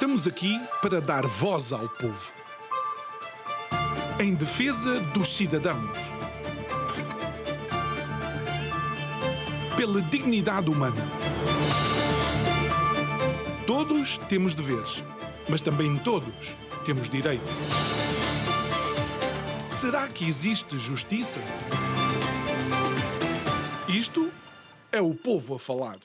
Estamos aqui para dar voz ao povo. Em defesa dos cidadãos. Pela dignidade humana. Todos temos deveres, mas também todos temos direitos. Será que existe justiça? Isto é o povo a falar.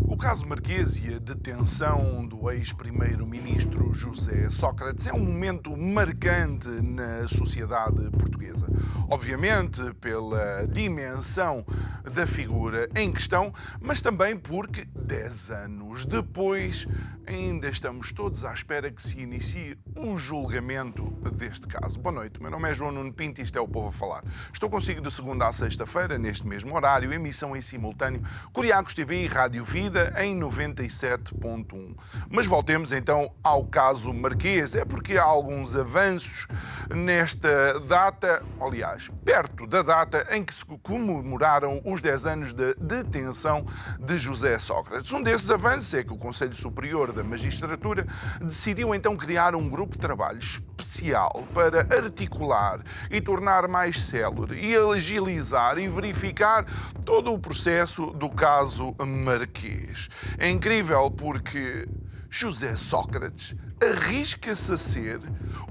O caso Marquês e a detenção do ex-primeiro-ministro José Sócrates é um momento marcante na sociedade portuguesa. Obviamente pela dimensão da figura em questão, mas também porque 10 anos depois ainda estamos todos à espera que se inicie o julgamento deste caso. Boa noite, meu nome é João Nuno Pinto e isto é o Povo a Falar. Estou consigo de segunda à sexta-feira, neste mesmo horário, emissão em simultâneo, Curiacos TV e Rádio Vida em 97.1. Mas voltemos então ao caso Marquês. É porque há alguns avanços nesta data, aliás, perto da data em que se comemoraram os 10 anos de detenção de José Sócrates. Um desses avanços é que o Conselho Superior da Magistratura decidiu então criar um grupo de trabalho especial para articular e tornar mais célere e agilizar e verificar todo o processo do caso Marquês. É incrível porque José Sócrates arrisca-se a ser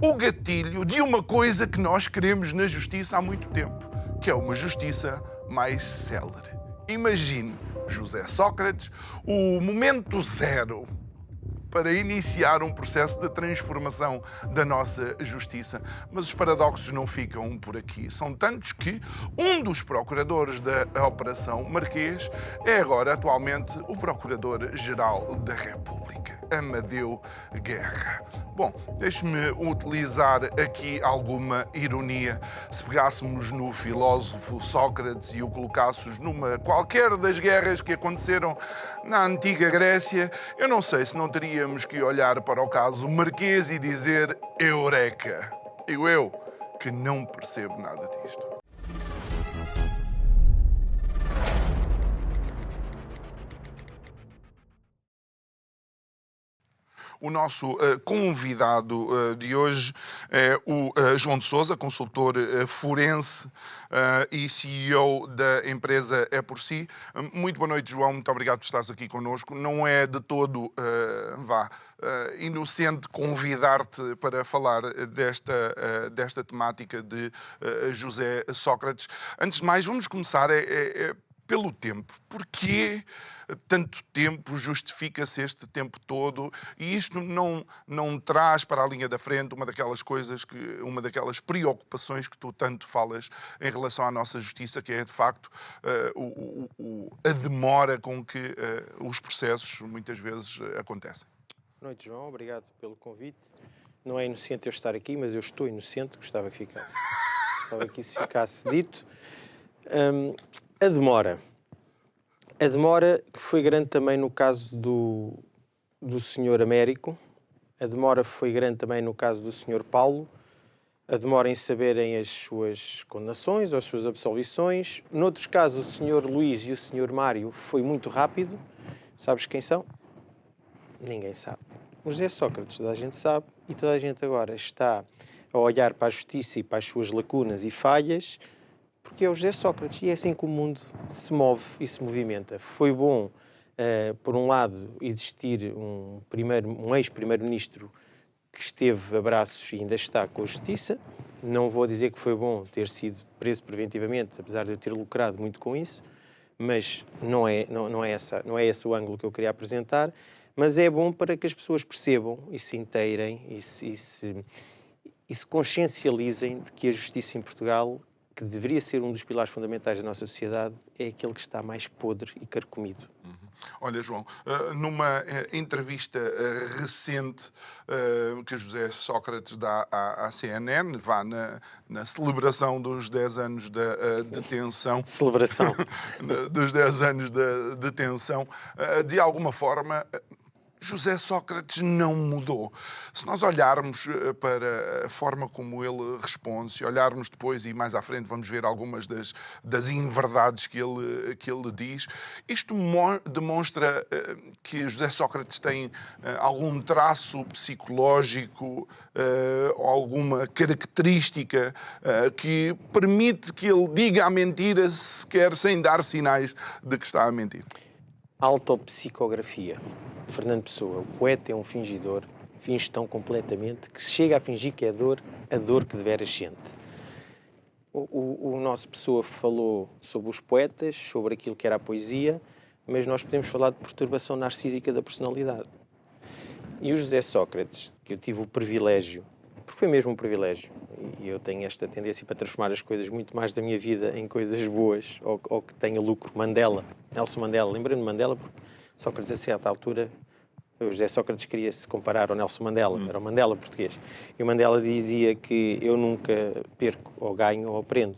o gatilho de uma coisa que nós queremos na justiça há muito tempo, que é uma justiça mais célere. Imagine José Sócrates, o momento zero para iniciar um processo de transformação da nossa justiça. Mas os paradoxos não ficam por aqui. São tantos que um dos procuradores da Operação Marquês é agora, atualmente, o Procurador-Geral da República, Amadeu Guerra. Bom, deixe-me utilizar aqui alguma ironia. Se pegássemos no filósofo Sócrates e o colocássemos numa qualquer das guerras que aconteceram na antiga Grécia, eu não sei se não teríamos que olhar para o caso Marquês e dizer Eureka. Digo eu, que não percebo nada disto. O nosso convidado de hoje é o João de Sousa, consultor forense e CEO da empresa É Por Si. Muito boa noite, João. Muito obrigado por estares aqui connosco. Não é de todo inocente convidar-te para falar desta temática de José Sócrates. Antes de mais, vamos começar pelo tempo. Porquê tanto tempo? Justifica-se este tempo todo? E isto não traz para a linha da frente uma daquelas preocupações que tu tanto falas em relação à nossa justiça, que é, de facto, a demora com que os processos muitas vezes acontecem. Boa noite, João. Obrigado pelo convite. Não é inocente eu estar aqui, mas eu estou inocente. Gostava que isso ficasse dito. A demora que foi grande também no caso do Sr. Américo, a demora foi grande também no caso do Sr. Paulo, a demora em saberem as suas condenações ou as suas absolvições. Noutros casos, o Sr. Luís e o Sr. Mário foi muito rápido. Sabes quem são? Ninguém sabe. O José Sócrates, toda a gente sabe, e toda a gente agora está a olhar para a justiça e para as suas lacunas e falhas, porque é o José Sócrates, e é assim que o mundo se move e se movimenta. Foi bom, por um lado, existir um ex-primeiro-ministro que esteve a braços e ainda está com a justiça. Não vou dizer que foi bom ter sido preso preventivamente, apesar de eu ter lucrado muito com isso, mas não é esse o ângulo que eu queria apresentar. Mas é bom para que as pessoas percebam e se inteirem e se consciencializem de que a justiça em Portugal, que deveria ser um dos pilares fundamentais da nossa sociedade, é aquele que está mais podre e carcomido. Olha, João, numa entrevista recente que José Sócrates dá à CNN, na celebração dos 10 anos da detenção... Celebração. Dos 10 anos da detenção, de alguma forma José Sócrates não mudou. Se nós olharmos para a forma como ele responde, se olharmos depois e mais à frente vamos ver algumas das inverdades que ele diz, isto demonstra que José Sócrates tem algum traço psicológico, alguma característica que permite que ele diga a mentira sequer sem dar sinais de que está a mentir. Autopsicografia. Fernando Pessoa, o poeta é um fingidor, finge tão completamente que chega a fingir que é a dor que deveras sente. O nosso Pessoa falou sobre os poetas, sobre aquilo que era a poesia, mas nós podemos falar de perturbação narcísica da personalidade. E o José Sócrates, que eu tive o privilégio, porque foi mesmo um privilégio, e eu tenho esta tendência para transformar as coisas muito mais da minha vida em coisas boas, ou que tenha lucro. Nelson Mandela, lembrei-me de Mandela, porque Sócrates, a certa altura, o José Sócrates queria se comparar ao Nelson Mandela, era o Mandela português. E o Mandela dizia que eu nunca perco, ou ganho, ou aprendo.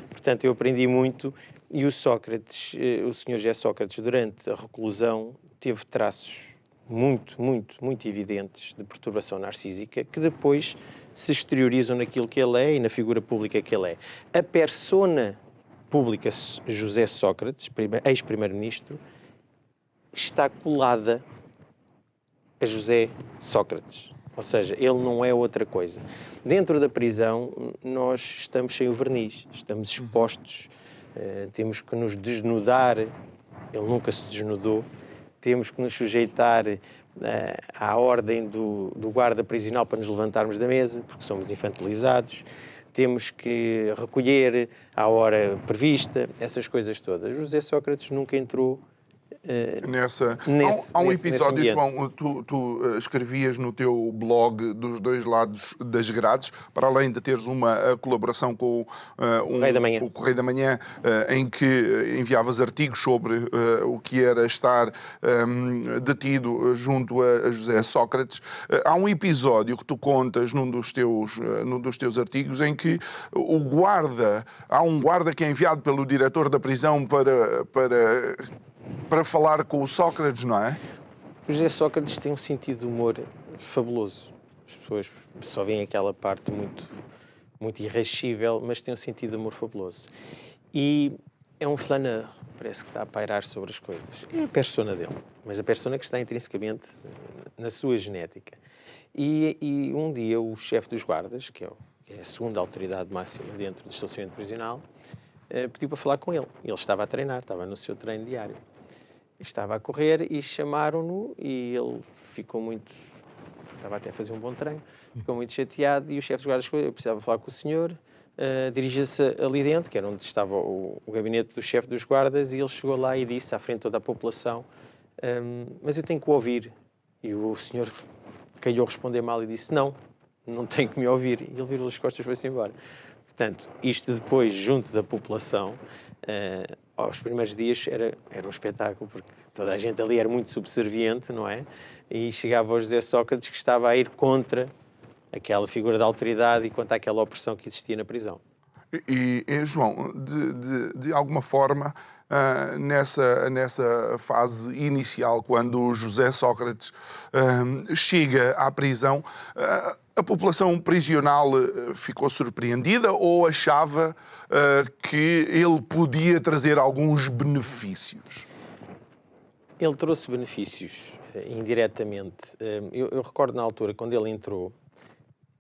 Portanto, eu aprendi muito, e o Sócrates, o senhor José Sócrates, durante a reclusão, teve traços muito evidentes de perturbação narcísica, que depois se exteriorizam naquilo que ele é e na figura pública que ele é. A persona pública José Sócrates, ex-primeiro-ministro, está colada a José Sócrates. Ou seja, ele não é outra coisa. Dentro da prisão, nós estamos sem o verniz, estamos expostos, temos que nos desnudar, ele nunca se desnudou, temos que nos sujeitar à ordem do guarda prisional para nos levantarmos da mesa, porque somos infantilizados, temos que recolher à hora prevista, essas coisas todas. José Sócrates nunca entrou há um episódio, João, tu escrevias no teu blog dos dois lados das grades, para além de teres uma colaboração com o Correio da Manhã, em que enviavas artigos sobre o que era estar detido junto a José Sócrates. Há um episódio que tu contas num dos teus artigos em que há um guarda que é enviado pelo diretor da prisão para falar com o Sócrates, não é? O José Sócrates tem um sentido de humor fabuloso. As pessoas só veem aquela parte muito irascível, mas tem um sentido de humor fabuloso. E é um flaneur, parece que está a pairar sobre as coisas. É a persona dele, mas a persona que está intrinsecamente na sua genética. E um dia o chefe dos guardas, que é a segunda autoridade máxima dentro do estacionamento prisional, pediu para falar com ele. Ele estava a treinar, estava no seu treino diário. Estava a correr e chamaram-no e ele ficou estava até a fazer um bom treino, ficou muito chateado e o chefe dos guardas disse: eu precisava falar com o senhor, dirija-se ali dentro, que era onde estava o gabinete do chefe dos guardas, e ele chegou lá e disse à frente de toda a população: mas eu tenho que o ouvir. E o senhor calhou responder mal e disse: não tem que me ouvir. E ele virou as costas e foi-se embora. Portanto, isto depois, junto da população, aos primeiros dias era um espetáculo, porque toda a gente ali era muito subserviente, não é? E chegava ao José Sócrates, que estava a ir contra aquela figura da autoridade e contra aquela opressão que existia na prisão. E João, de alguma forma, nessa fase inicial, quando o José Sócrates chega à prisão, a população prisional ficou surpreendida ou achava que ele podia trazer alguns benefícios? Ele trouxe benefícios indiretamente. Eu recordo na altura, quando ele entrou,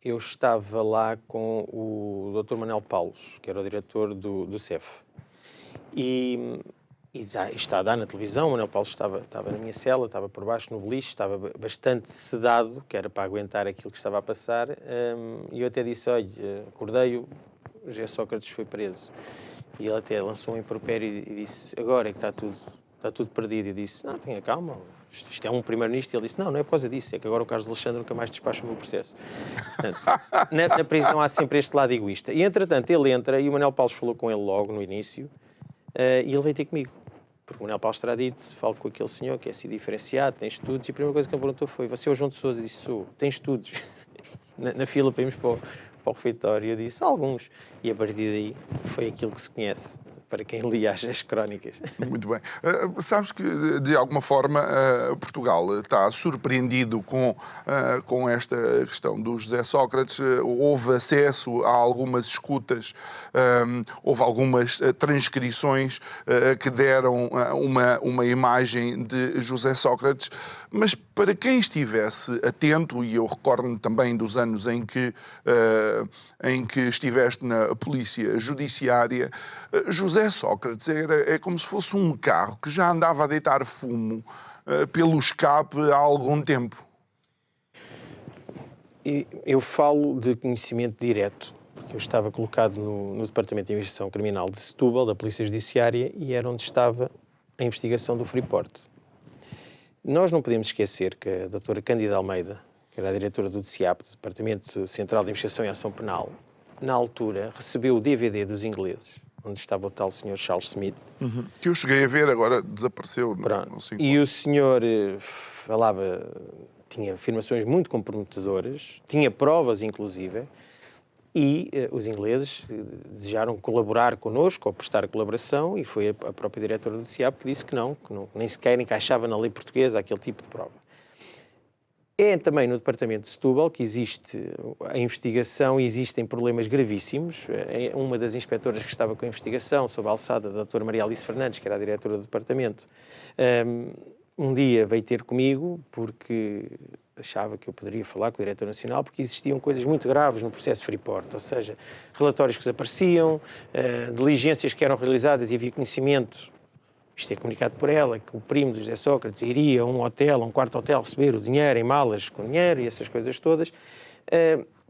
eu estava lá com o Dr. Manuel Paulos, que era o diretor do CEF. E está a dar na televisão, o Manuel Paulos estava na minha cela, estava por baixo no beliche, estava bastante sedado, que era para aguentar aquilo que estava a passar. E eu até disse: olha, acordei-o, o José Sócrates foi preso. E ele até lançou um impropério e disse: agora é que está tudo perdido. Eu disse: não, tenha calma, isto é um primeiro-ministro. E ele disse: não é por causa disso, é que agora o Carlos Alexandre nunca mais despacha o meu processo. Portanto, na prisão há sempre este lado egoísta. E, entretanto, ele entra e o Manuel Paulos falou com ele logo no início, e ele veio ter comigo. Porque o Manuel Paulos terá dito: falo com aquele senhor que é assim diferenciado, tem estudos. E a primeira coisa que ele perguntou foi: você é o João de Sousa? Eu disse: sou. Tem estudos? na fila para irmos para o refeitório. Eu disse: alguns. E a partir daí foi aquilo que se conhece. para quem lia as crónicas. Muito bem. Sabes que, de alguma forma, Portugal está surpreendido com esta questão do José Sócrates. Houve acesso a algumas escutas, houve algumas transcrições que deram uma imagem de José Sócrates, mas para quem estivesse atento, e eu recordo-me também dos anos em que estiveste na Polícia Judiciária, José Sócrates é como se fosse um carro que já andava a deitar fumo pelo escape há algum tempo. Eu falo de conhecimento direto, porque eu estava colocado no Departamento de Investigação Criminal de Setúbal, da Polícia Judiciária, e era onde estava a investigação do Freeport. Nós não podemos esquecer que a doutora Cândida Almeida, que era a diretora do DCIAP, do Departamento Central de Investigação e Ação Penal, na altura recebeu o DVD dos ingleses, onde estava o tal Sr. Charles Smith. Que eu cheguei a ver, agora desapareceu. E o senhor falava, tinha afirmações muito comprometedoras, tinha provas, inclusive, e os ingleses desejaram colaborar connosco, ou prestar colaboração, e foi a própria diretora do CIAP que disse que não, nem sequer encaixava na lei portuguesa aquele tipo de prova. É também no Departamento de Setúbal que existe a investigação e existem problemas gravíssimos. Uma das inspectoras que estava com a investigação, sob a alçada da doutora Maria Alice Fernandes, que era a diretora do departamento, um dia veio ter comigo porque achava que eu poderia falar com o diretor nacional, porque existiam coisas muito graves no processo Freeport, ou seja, relatórios que desapareciam, diligências que eram realizadas e havia conhecimento, isto é comunicado por ela, que o primo do José Sócrates iria a um hotel, a um quarto hotel, receber o dinheiro em malas com dinheiro e essas coisas todas.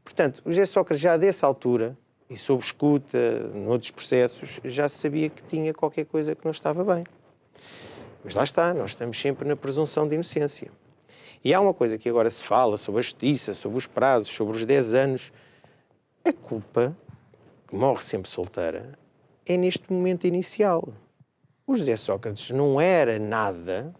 Portanto, o José Sócrates já dessa altura, e sob escuta, noutros processos, já se sabia que tinha qualquer coisa que não estava bem. Mas lá está, nós estamos sempre na presunção de inocência. E há uma coisa que agora se fala sobre a justiça, sobre os prazos, sobre os 10 anos. A culpa, que morre sempre solteira, é neste momento inicial. O José Sócrates não era nada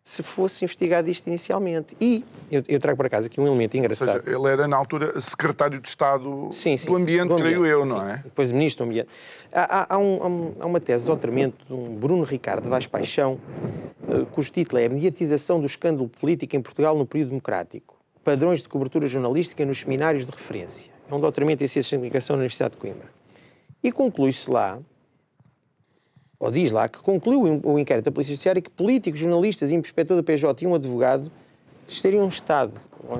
se fosse investigado isto inicialmente. E eu trago para casa aqui um elemento engraçado. Ou seja, ele era, na altura, secretário de Estado do Ambiente, creio eu, não é? Depois Ministro do Ambiente. Há uma tese de doutoramento de um Bruno Ricardo Vaz Paixão, cujo título é A Mediatização do Escândalo Político em Portugal no Período Democrático. Padrões de cobertura jornalística nos seminários de referência. É um doutoramento em Ciências de Comunicação na Universidade de Coimbra. E conclui-se lá, ou diz lá, que concluiu o inquérito da Polícia Judiciária que políticos, jornalistas, inspetor da PJ e um advogado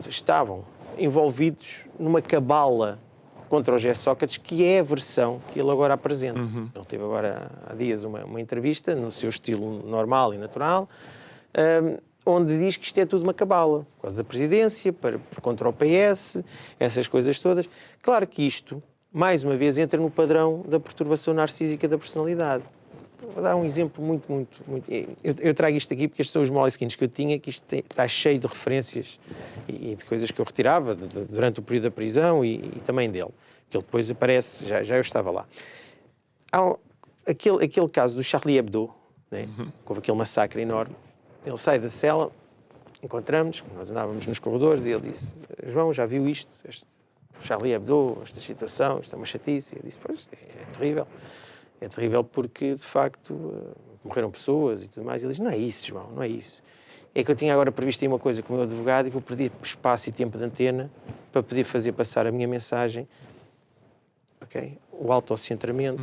estavam envolvidos numa cabala contra o José Sócrates, que é a versão que ele agora apresenta. Ele teve agora há dias uma entrevista, no seu estilo normal e natural, onde diz que isto é tudo uma cabala, por causa da presidência, contra o PS, essas coisas todas. Claro que isto, mais uma vez, entra no padrão da perturbação narcísica da personalidade. Vou dar um exemplo muito... Eu trago isto aqui porque estes são os molequins que eu tinha, que isto está cheio de referências e de coisas que eu retirava durante o período da prisão e também dele. Que ele depois aparece, já eu estava lá. Há aquele caso do Charlie Hebdo, né? Houve aquele massacre enorme. Ele sai da cela, encontramos, nós andávamos nos corredores e ele disse: João, já viu isto? Charlie Hebdo, esta situação, isto é uma chatice. Eu disse: pois, é terrível. É terrível porque, de facto, morreram pessoas e tudo mais. E ele diz: não é isso, João, não é isso. É que eu tinha agora previsto aí uma coisa com o meu advogado e vou perder espaço e tempo de antena para poder fazer passar a minha mensagem. Okay? O autocentramento,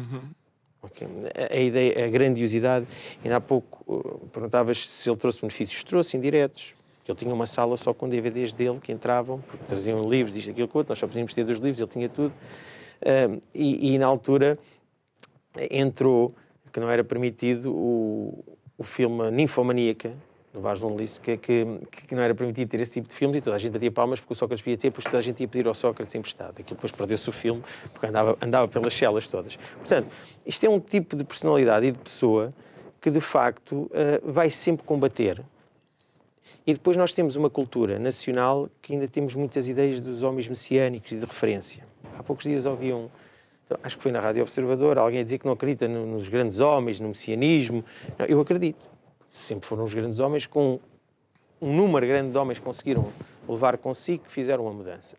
okay? A ideia, a grandiosidade. Ainda há pouco perguntavas se ele trouxe benefícios. Trouxe indiretos. Ele tinha uma sala só com DVDs dele que entravam, porque traziam livros, disto, aquilo, outro. Nós só podíamos ter 2 livros, ele tinha tudo. E na altura entrou, que não era permitido, o filme Ninfomaníaca, do Vaz Lundlis, que não era permitido ter esse tipo de filmes, e toda a gente batia palmas porque o Sócrates podia ter, porque toda a gente ia pedir ao Sócrates emprestado. Aquilo depois perdeu-se o filme, porque andava pelas celas todas. Portanto, isto é um tipo de personalidade e de pessoa que, de facto, vai sempre combater. E depois nós temos uma cultura nacional que ainda temos muitas ideias dos homens messiânicos e de referência. Há poucos dias ouvi acho que foi na Rádio Observador, alguém a dizer que não acredita nos grandes homens, no messianismo. Não, eu acredito. Sempre foram os grandes homens, com um número grande de homens que conseguiram levar consigo, que fizeram uma mudança.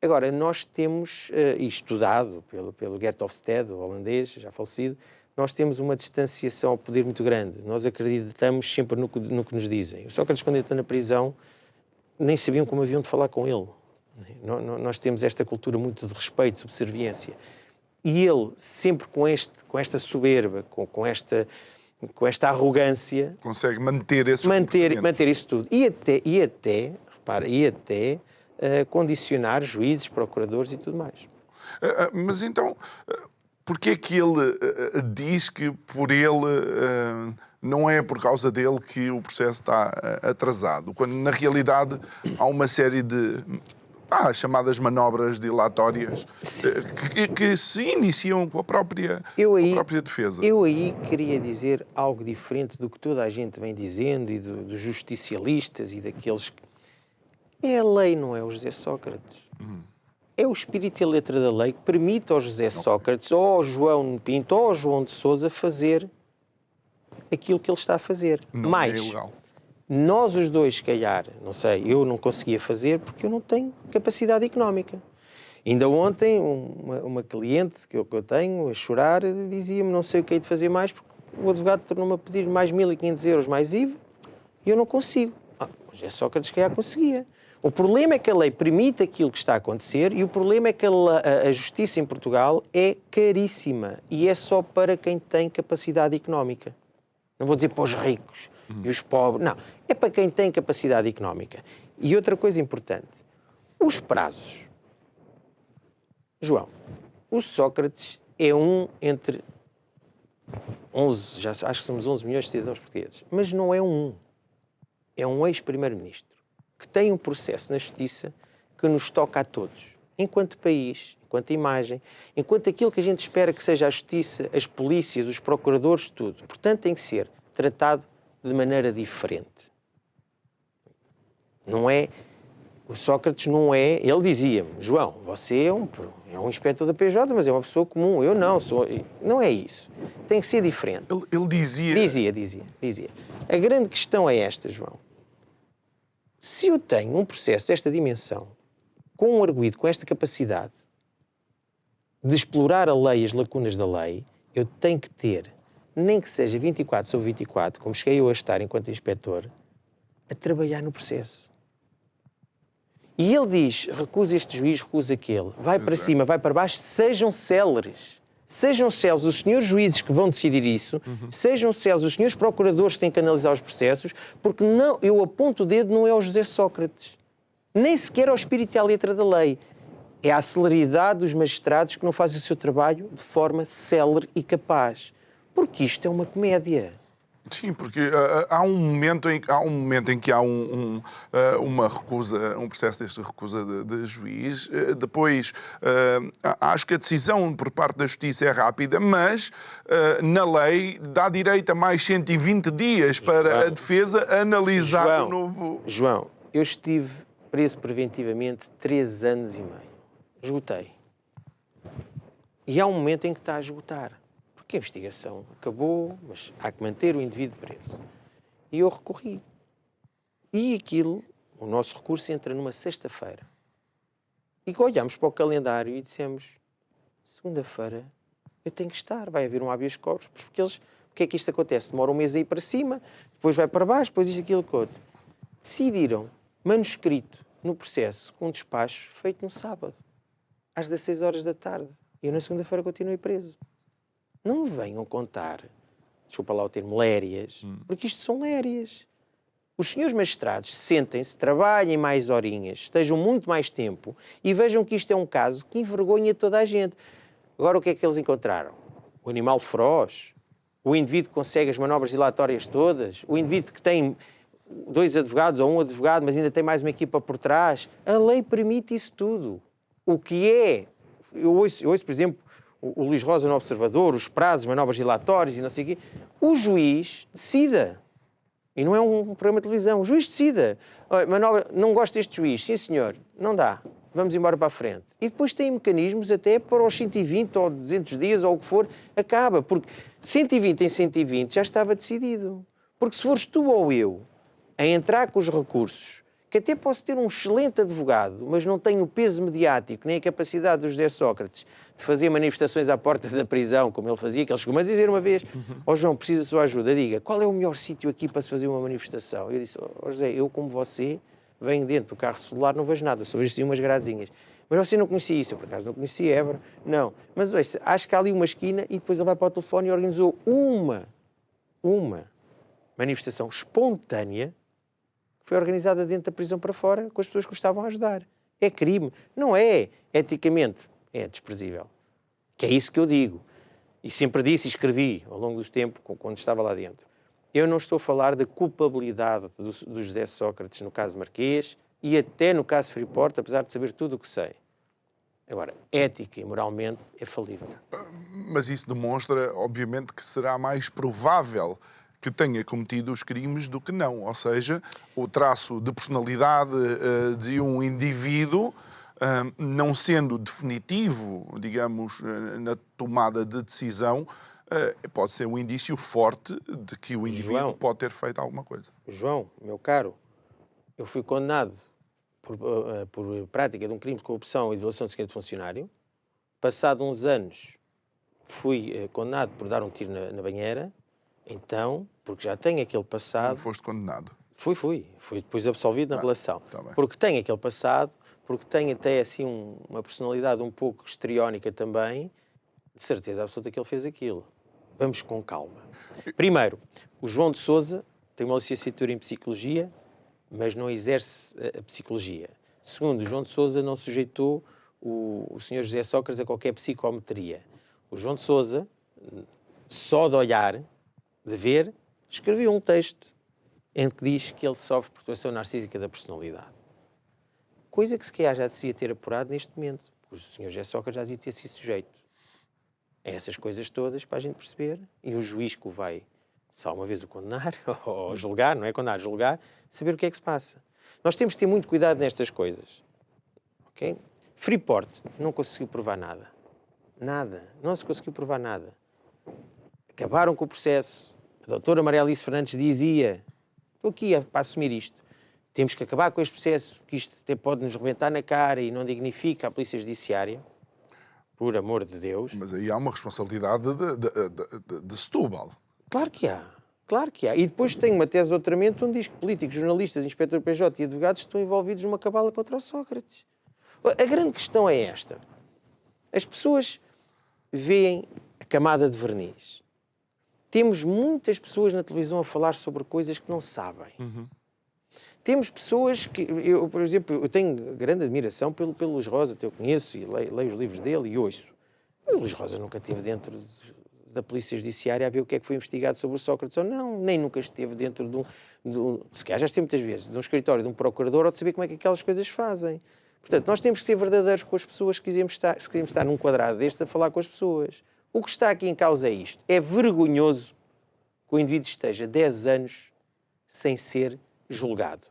Agora, nós temos, e estudado pelo Gert Hofstede, o holandês, já falecido, nós temos uma distanciação ao poder muito grande. Nós acreditamos sempre no que nos dizem. O Sócrates, quando entrou na prisão, nem sabiam como haviam de falar com ele. Nós temos esta cultura muito de respeito, subserviência. E ele, sempre com esta soberba, com esta arrogância... Consegue manter isso tudo. E até condicionar juízes, procuradores e tudo mais. Mas então, porquê é que ele diz que por ele não é por causa dele que o processo está atrasado? Quando, na realidade, há uma série de chamadas manobras dilatórias que se iniciam com a própria defesa. Eu aí queria dizer algo diferente do que toda a gente vem dizendo e dos justicialistas e daqueles que... A lei não é o José Sócrates. É o espírito e a letra da lei que permite ao José Sócrates, ou ao João Pinto, ou ao João de Sousa fazer aquilo que ele está a fazer. Não é ilegal. Nós os dois, se calhar, não sei, eu não conseguia fazer porque eu não tenho capacidade económica. Ainda ontem, uma cliente que eu tenho, a chorar, dizia-me não sei o que hei de fazer mais porque o advogado tornou-me a pedir mais 1.500 euros mais IVA e eu não consigo. Mas é Sócrates que já conseguia. O problema é que a lei permite aquilo que está a acontecer e o problema é que a justiça em Portugal é caríssima e é só para quem tem capacidade económica. Não vou dizer para os ricos e os pobres, não. É para quem tem capacidade económica. E outra coisa importante, os prazos. João, o Sócrates é entre 11, já acho que somos 11 milhões de cidadãos portugueses, mas não é é um ex-primeiro-ministro que tem um processo na justiça que nos toca a todos, enquanto país, enquanto imagem, enquanto aquilo que a gente espera que seja a justiça, as polícias, os procuradores, tudo. Portanto, tem que ser tratado de maneira diferente. Não é... O Sócrates não é... Ele dizia-me, João, você é um inspetor da PJ, mas é uma pessoa comum. Eu não sou... Não é isso. Tem que ser diferente. Ele dizia... Dizia. A grande questão é esta, João. Se eu tenho um processo desta dimensão, com um arguido, com esta capacidade de explorar a lei e as lacunas da lei, eu tenho que ter, nem que seja 24/24, como cheguei eu a estar enquanto inspetor, a trabalhar no processo. E ele diz, recusa este juiz, recusa aquele, vai para cima, vai para baixo, sejam céleres. Sejam céleres os senhores juízes que vão decidir isso, sejam céleres os senhores procuradores que têm que analisar os processos, porque não, eu aponto o dedo não é ao José Sócrates, nem sequer ao espírito e à letra da lei. É a celeridade dos magistrados que não fazem o seu trabalho de forma célere e capaz. Porque isto é uma comédia. Sim, porque há um momento em que há uma recusa, um processo desta recusa de juiz. Depois, acho que a decisão por parte da Justiça é rápida, mas na lei dá direito a mais 120 dias para a defesa analisar o novo... João, eu estive preso preventivamente 3 anos e meio. Esgotei. E há um momento em que está a esgotar. Porque a investigação acabou, mas há que manter o indivíduo preso. E eu recorri. E aquilo, o nosso recurso entra numa sexta-feira. E olhámos para o calendário e dissemos, segunda-feira eu tenho que estar, vai haver um habeas corpus, porque eles, o que é que isto acontece? Demora um mês a ir para cima, depois vai para baixo, depois isto, aquilo, outro. Decidiram, manuscrito no processo, com um despacho feito no sábado, às 16 horas da tarde. E eu na segunda-feira continuei preso. Não me venham contar, desculpa lá o termo, lérias, porque isto são lérias. Os senhores magistrados sentem-se, trabalhem mais horinhas, estejam muito mais tempo e vejam que isto é um caso que envergonha toda a gente. Agora, o que é que eles encontraram? O animal feroz, o indivíduo que consegue as manobras dilatórias todas, o indivíduo que tem 2 advogados ou 1 advogado, mas ainda tem mais uma equipa por trás. A lei permite isso tudo. O que é... Eu ouço, por exemplo, o Luís Rosa no Observador, os prazos, manobras dilatórias e não sei o quê. O juiz decida. E não é um programa de televisão. O juiz decida. Manobra, não gosto deste juiz. Sim, senhor. Não dá. Vamos embora para a frente. E depois tem mecanismos até para os 120 ou 200 dias ou o que for. Acaba. Porque 120 em 120 já estava decidido. Porque se fores tu ou eu a entrar com os recursos, que até posso ter um excelente advogado, mas não tenho o peso mediático, nem a capacidade do José Sócrates de fazer manifestações à porta da prisão, como ele fazia, que ele chegou-me a dizer uma vez, João, preciso da sua ajuda, diga, qual é o melhor sítio aqui para se fazer uma manifestação? Eu disse, José, eu como você, venho dentro do carro celular, não vejo nada, só vejo assim umas gradezinhas. Mas você não conhecia isso, eu por acaso não conhecia Évora, não. Mas ouça, acho que há ali uma esquina e depois ele vai para o telefone e organizou uma manifestação espontânea que foi organizada dentro da prisão para fora com as pessoas que o estavam a ajudar. É crime. Não é, eticamente, é desprezível. Que é isso que eu digo. E sempre disse e escrevi ao longo do tempo, quando estava lá dentro. Eu não estou a falar da culpabilidade do José Sócrates no caso Marquês e até no caso Freeport, apesar de saber tudo o que sei. Agora, ética e moralmente é falível. Mas isso demonstra, obviamente, que será mais provável que tenha cometido os crimes do que não. Ou seja, o traço de personalidade de um indivíduo, não sendo definitivo, digamos, na tomada de decisão, pode ser um indício forte de que o indivíduo João, pode ter feito alguma coisa. João, meu caro, eu fui condenado por prática de um crime de corrupção e violação de segredo de funcionário. Passado uns anos, fui condenado por dar um tiro na banheira. Então, porque já tenho aquele passado... Não foste condenado? Fui depois absolvido na apelação. Tá bem. Porque tenho aquele passado, porque tenho até assim uma personalidade um pouco histriónica também, de certeza absoluta que ele fez aquilo. Vamos com calma. Primeiro, o João de Sousa tem uma licenciatura em Psicologia, mas não exerce a Psicologia. Segundo, o João de Sousa não sujeitou o Sr. José Sócrates a qualquer psicometria. O João de Sousa, só de olhar, de ver, escreveu um texto em que diz que ele sofre perturbação narcísica da personalidade. Coisa que se calhar já se devia ter apurado neste momento, porque o Sr. José Sócrates já devia ter sido sujeito a essas coisas todas para a gente perceber, e o juiz que o vai, se alguma vez o condenar, ou julgar, não é condenar, julgar, saber o que é que se passa. Nós temos que ter muito cuidado nestas coisas. Okay? Freeport não conseguiu provar nada. Nada. Não se conseguiu provar nada. Acabaram com o processo. A doutora Maria Alice Fernandes dizia, estou aqui para assumir isto, temos que acabar com este processo, que isto até pode nos rebentar na cara e não dignifica a Polícia Judiciária, por amor de Deus. Mas aí há uma responsabilidade de Setúbal. Claro que há. Claro que há. E depois tem uma tese de doutoramento onde diz que políticos, jornalistas, inspector PJ e advogados estão envolvidos numa cabala contra o Sócrates. A grande questão é esta. As pessoas veem a camada de verniz. Temos muitas pessoas na televisão a falar sobre coisas que não sabem. Temos pessoas que... Eu, por exemplo, eu tenho grande admiração pelo Luís Rosa, que eu conheço e leio os livros dele e ouço. Mas o Luís Rosa nunca esteve dentro da Polícia Judiciária a ver o que é que foi investigado sobre o Sócrates ou não. Nem nunca esteve dentro se calhar já esteve muitas vezes, de um escritório de um procurador ou de saber como é que aquelas coisas fazem. Portanto, nós temos que ser verdadeiros com as pessoas que se queremos estar num quadrado destes a falar com as pessoas. O que está aqui em causa é isto. É vergonhoso que o indivíduo esteja 10 anos sem ser julgado.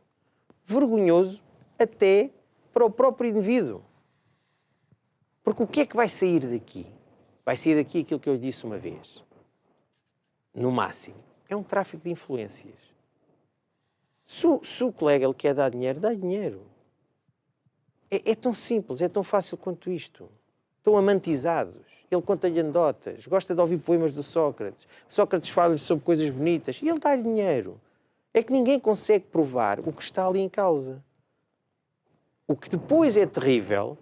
Vergonhoso até para o próprio indivíduo. Porque o que é que vai sair daqui? Vai sair daqui aquilo que eu lhe disse uma vez. No máximo. É um tráfico de influências. Se o colega lhe quer dar dinheiro, dá dinheiro. É tão simples, é tão fácil quanto isto. Estão amantizados. Ele conta-lhe anedotas, gosta de ouvir poemas do Sócrates. Sócrates fala-lhe sobre coisas bonitas e ele dá-lhe dinheiro. É que ninguém consegue provar o que está ali em causa. O que depois é terrível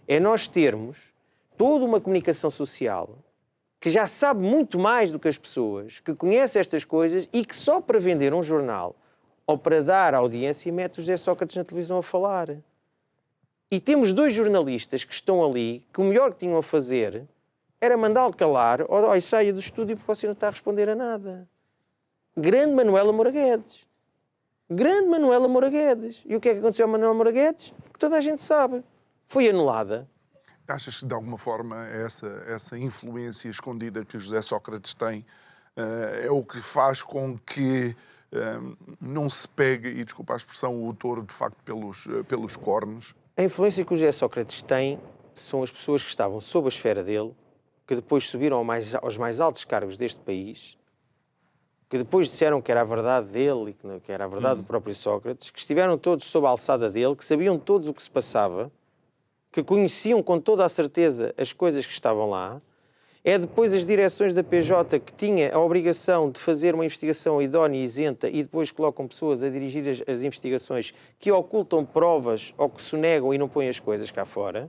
é nós termos toda uma comunicação social que já sabe muito mais do que as pessoas, que conhece estas coisas e que só para vender um jornal ou para dar audiência mete o José Sócrates na televisão a falar. E temos dois jornalistas que estão ali que o melhor que tinham a fazer era mandá-lo calar ou saia do estúdio porque você não está a responder a nada. Grande Manuela Moura Guedes. Grande Manuela Moura Guedes. E o que é que aconteceu a Manuela Moura Guedes? Que toda a gente sabe. Foi anulada. Achas que, de alguma forma, essa influência escondida que José Sócrates tem é o que faz com que não se pegue, e desculpa a expressão, o touro, de facto, pelos cornos? A influência que o José Sócrates tem são as pessoas que estavam sob a esfera dele, que depois subiram aos mais altos cargos deste país, que depois disseram que era a verdade dele e que era a verdade do próprio Sócrates, que estiveram todos sob a alçada dele, que sabiam todos o que se passava, que conheciam com toda a certeza as coisas que estavam lá. É depois as direções da PJ que tinha a obrigação de fazer uma investigação idónea e isenta e depois colocam pessoas a dirigir as investigações que ocultam provas ou que sonegam e não põem as coisas cá fora.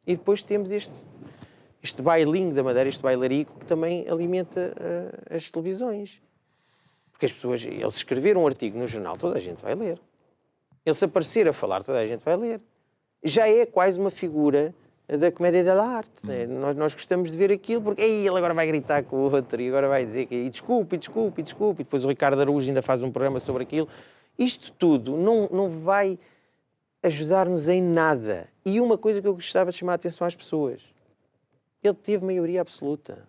E depois temos este bailinho da Madeira, este bailarico que também alimenta as televisões. Porque as pessoas, eles escreveram um artigo no jornal, toda a gente vai ler. Ele se aparecer a falar, toda a gente vai ler. Já é quase uma figura da comédia da arte. Né? Nós gostamos de ver aquilo porque ele agora vai gritar com o outro e agora vai dizer que e desculpe. E depois o Ricardo Araújo ainda faz um programa sobre aquilo. Isto tudo não vai ajudar-nos em nada. E uma coisa que eu gostava de chamar a atenção às pessoas. Ele teve maioria absoluta.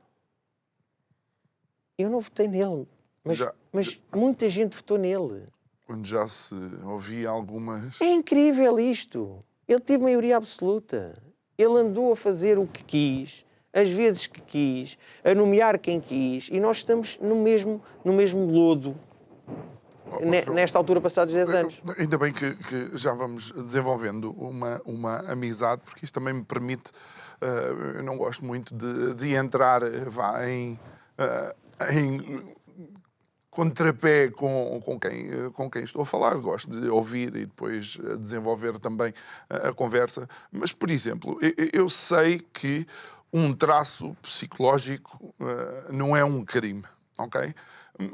Eu não votei nele. Mas muita gente votou nele. Quando já se ouvia algumas... É incrível isto. Ele teve maioria absoluta. Ele andou a fazer o que quis, às vezes que quis, a nomear quem quis, e nós estamos no mesmo lodo, nesta altura, passados 10 anos. Ainda bem que já vamos desenvolvendo uma amizade, porque isto também me permite... eu não gosto muito de entrar em contrapé com quem estou a falar. Gosto de ouvir e depois desenvolver também a conversa. Mas, por exemplo, eu sei que um traço psicológico não é um crime, ok?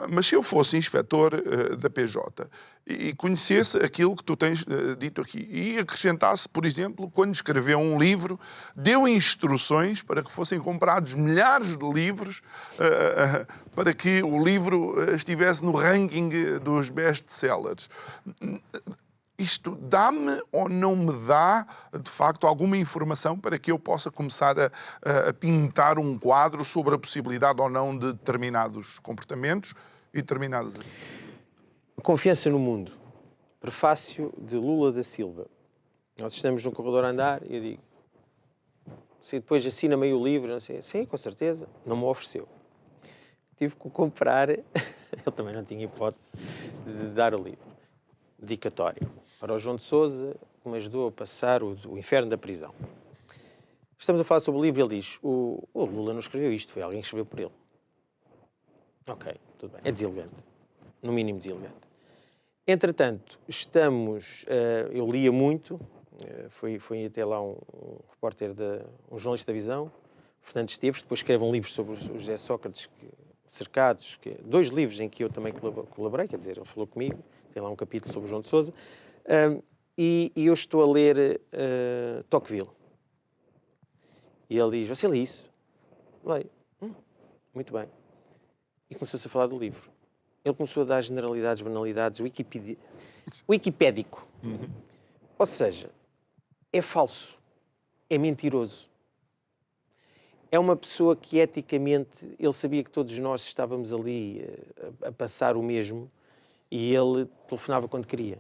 Mas se eu fosse inspetor da PJ e conhecesse aquilo que tu tens dito aqui e acrescentasse, por exemplo, quando escreveu um livro, deu instruções para que fossem comprados milhares de livros para que o livro estivesse no ranking dos best-sellers. Isto dá-me ou não me dá, de facto, alguma informação para que eu possa começar a pintar um quadro sobre a possibilidade ou não de determinados comportamentos e determinadas... Confiança no mundo. Prefácio de Lula da Silva. Nós estamos no corredor a andar e eu digo, se depois assina meio o livro, não sei, sim, com certeza, não me ofereceu. Tive que o comprar, ele também não tinha hipótese de dar o livro. Dedicatório para o João de Sousa, que me ajudou a passar o inferno da prisão. Estamos a falar sobre o livro e ele diz, o Lula não escreveu isto, foi alguém que escreveu por ele. Ok, tudo bem. É deselegante. No mínimo deselegante. Entretanto, eu lia muito, foi até lá um repórter, um jornalista da Visão, Fernando Esteves, depois escreve um livro sobre o José Sócrates, Cercados, 2 livros em que eu também colaborei, quer dizer, ele falou comigo, tem lá um capítulo sobre o João de Sousa, e eu estou a ler Tocqueville. E ele diz, você lê isso? Leio. Muito bem. E começou-se a falar do livro. Ele começou a dar generalidades, banalidades, wikipédico. Ou seja, é falso, é mentiroso. É uma pessoa que eticamente, ele sabia que todos nós estávamos ali a passar o mesmo e ele telefonava quando queria.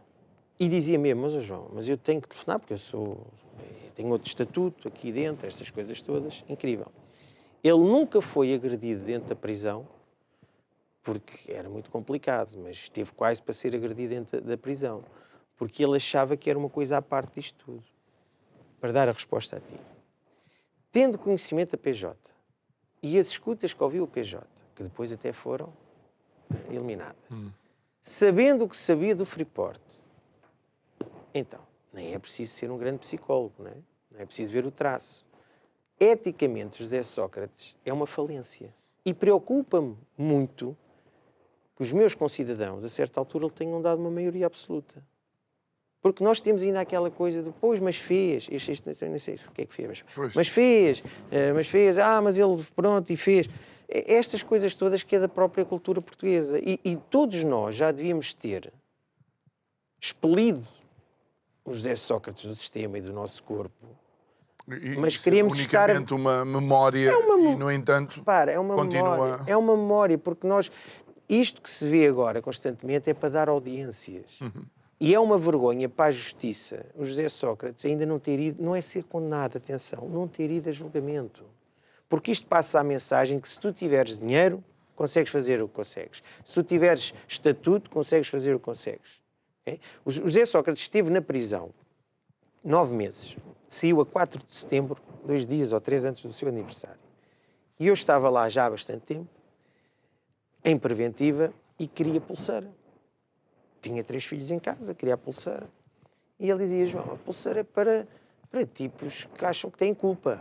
E dizia mesmo, mas João, mas eu tenho que telefonar porque eu tenho outro estatuto aqui dentro, estas coisas todas. Incrível. Ele nunca foi agredido dentro da prisão, porque era muito complicado, mas esteve quase para ser agredido dentro da prisão, porque ele achava que era uma coisa à parte disto tudo. Para dar a resposta a ti. Tendo conhecimento da PJ e as escutas que ouviu o PJ, que depois até foram eliminadas, sabendo o que sabia do Freeport, então, nem é preciso ser um grande psicólogo, não é? Não é preciso ver o traço. Eticamente, José Sócrates é uma falência. E preocupa-me muito que os meus concidadãos, a certa altura, lhe tenham dado uma maioria absoluta. Porque nós temos ainda aquela coisa de, pois, mas fez, não sei o que é que fez, mas fez, mas ele, pronto, e fez. Estas coisas todas que é da própria cultura portuguesa. E todos nós já devíamos ter expelido o José Sócrates do sistema e do nosso corpo. Mas queríamos estar... uma memória e, no entanto, continua... É uma memória, porque nós... Isto que se vê agora constantemente é para dar audiências. E é uma vergonha para a justiça o José Sócrates ainda não ter ido, não é ser condenado, atenção, não ter ido a julgamento. Porque isto passa a mensagem que se tu tiveres dinheiro, consegues fazer o que consegues. Se tu tiveres estatuto, consegues fazer o que consegues. Okay? O José Sócrates esteve na prisão 9 meses. Saiu a 4 de setembro, 2 dias ou 3 antes do seu aniversário. E eu estava lá já há bastante tempo, em preventiva, e queria pulseira. Tinha 3 filhos em casa, queria a pulseira. E ele dizia, João, a pulseira é para tipos que acham que têm culpa,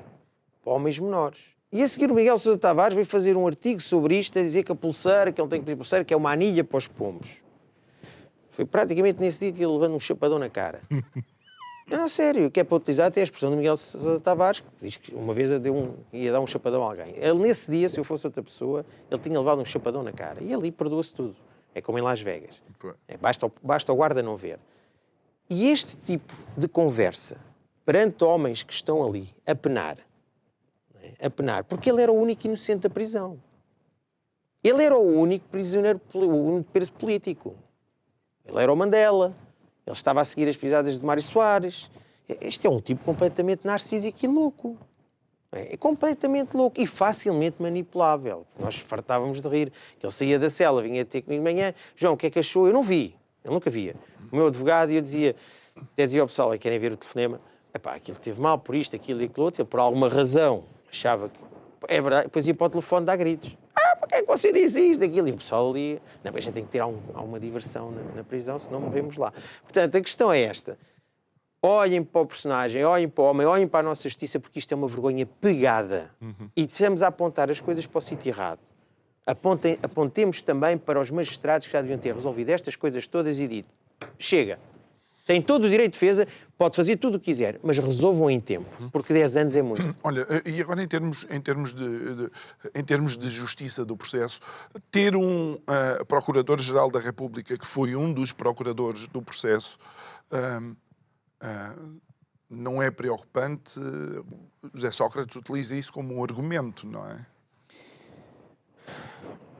para homens menores. E a seguir o Miguel Sousa Tavares veio fazer um artigo sobre isto, a dizer que a pulseira, que ele tem que pedir pulseira, que é uma anilha para os pombos. Foi praticamente nesse dia que ele levando um chapadão na cara. Não, sério, que é para utilizar até a expressão do Miguel Sousa Tavares, que diz que uma vez ia dar um chapadão a alguém. Ele, nesse dia, se eu fosse outra pessoa, ele tinha levado um chapadão na cara. E ali perdoa-se tudo. É como em Las Vegas. Basta o guarda não ver. E este tipo de conversa, perante homens que estão ali a penar, porque ele era o único inocente da prisão. Ele era o único prisioneiro, o único preso político. Ele era o Mandela. Ele estava a seguir as pisadas de Mário Soares. Este é um tipo completamente narcísico e louco. É completamente louco e facilmente manipulável. Nós fartávamos de rir. Ele saía da cela, vinha ter comigo de manhã. João, o que é que achou? Eu não vi. Eu nunca via. O meu advogado, e eu dizia ao pessoal, querem ver o telefonema? Epá, aquilo teve mal por isto, aquilo e aquilo outro. Ele, por alguma razão, achava que... É verdade. Depois ia para o telefone dar gritos. Porquê é que você diz isto, aquilo? E o pessoal ali... Não, mas a gente tem que ter alguma diversão na prisão, senão morremos lá. Portanto, a questão é esta. Olhem para o personagem, olhem para o homem, olhem para a nossa justiça, porque isto é uma vergonha pegada. E estamos a apontar as coisas para o sítio errado. Apontemos também para os magistrados que já deviam ter resolvido estas coisas todas e dito, chega, tem todo o direito de defesa, pode fazer tudo o que quiser, mas resolvam em tempo, porque 10 anos é muito. Olha, e agora em termos de justiça do processo, ter um Procurador-Geral da República, que foi um dos procuradores do processo, não é preocupante? José Sócrates utiliza isso como um argumento, não é?